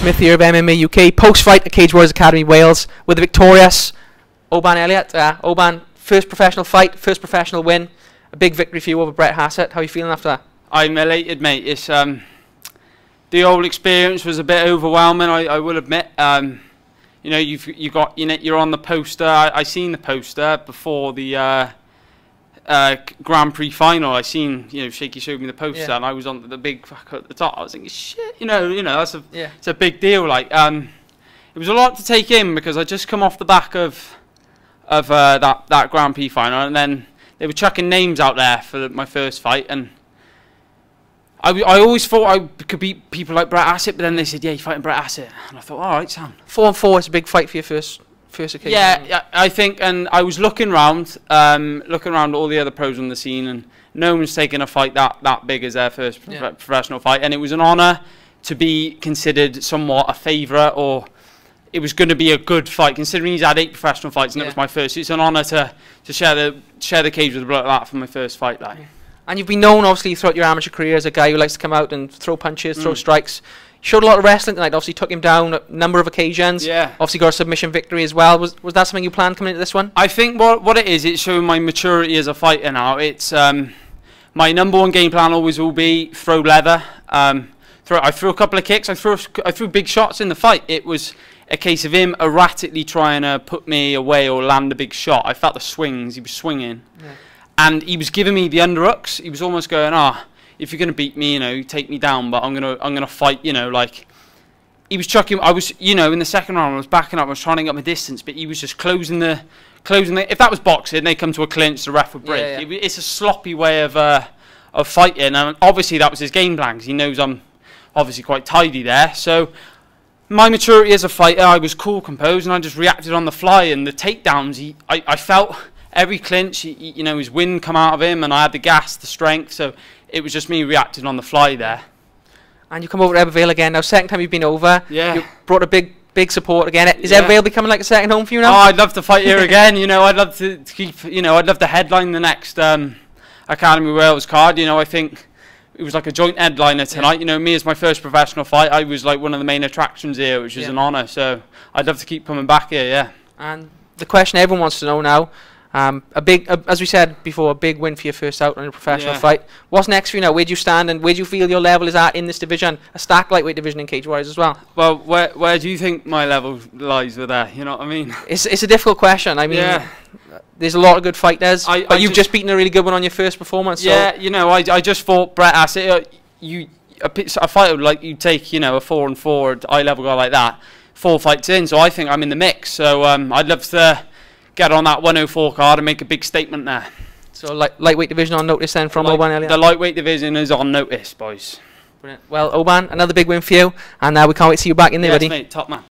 Smith here of MMA UK, post-fight at Cage Warriors Academy Wales with the victorious Oban Elliott. Oban, first professional fight, first professional win, a big victory for you over Brett Hassett. How are you feeling after that? I'm elated, mate. It's the whole experience was a bit overwhelming, I will admit. You know, you're on the poster. I seen the poster before the Grand Prix final. I seen, Shaky showed me the poster, and I was on the big fuck at the top. I was thinking, shit, that's it's a big deal. Like, it was a lot to take in because I just come off the back of that Grand Prix final, and then they were chucking names out there for my first fight, and I always thought I could beat people like Brett Hassett, but then they said, yeah, you're fighting Brett Hassett, and I thought, all right, Sam. 4-4 is a big fight for your first occasion. Yeah, I think, and I was looking around all the other pros on the scene, and no one's taken a fight that big as their first professional fight, and it was an honour to be considered somewhat a favourite, or it was going to be a good fight, considering he's had 8 professional fights, and it was my first. It's an honour to share the cage with a bloke like that for my first fight. Like. And you've been known, obviously, throughout your amateur career as a guy who likes to come out and throw punches, throw strikes. You showed a lot of wrestling tonight, obviously took him down a number of occasions. Yeah. Obviously got a submission victory as well. Was that something you planned coming into this one? I think what it is, it's showing my maturity as a fighter now. It's my #1 game plan always will be throw leather. I threw a couple of kicks. I threw big shots in the fight. It was a case of him erratically trying to put me away or land a big shot. I felt the swings. He was swinging. Yeah. And he was giving me the underhooks. He was almost going, if you're gonna beat me, take me down, but I'm gonna fight, like he was chucking. I was, in the second round, I was backing up, I was trying to get my distance, but he was just closing the. If that was boxing, they come to a clinch, the ref would break. Yeah, yeah. It's a sloppy way of fighting, and obviously that was his game plan, because he knows I'm obviously quite tidy there. So my maturity as a fighter, I was cool, composed, and I just reacted on the fly. And the takedowns, I felt. Every clinch, his wind come out of him, and I had the gas, the strength, so it was just me reacting on the fly there. And you come over to Ebervale again now, second time you've been over. Yeah. You brought a big support again. Is Ebervale becoming like a second home for you now? Oh, I'd love to fight here again. I'd love to keep. I'd love to headline the next Academy Wales card. I think it was like a joint headliner tonight. Me as my first professional fight, I was like one of the main attractions here, which is an honour. So I'd love to keep coming back here. Yeah. And the question everyone wants to know now. As we said before, a big win for your first out on a professional fight. What's next for you now? Where do you stand, and where do you feel your level is at in this division? A stacked lightweight division in Cage Warriors as well. Well, where do you think my level lies with that? You know what I mean? It's a difficult question. I mean, there's a lot of good fighters, but you've just beaten a really good one on your first performance. Yeah, so I just fought Brett Hassett. A fighter like you take, a 4-4 eye level guy like that, 4 fights in. So I think I'm in the mix. So I'd love to get on that 104 card and make a big statement there. So lightweight division on notice then from Oban Elliott? The lightweight division is on notice, boys. Brilliant. Well, Oban, another big win for you, and we can't wait to see you back in there, buddy. Yes, mate, top man.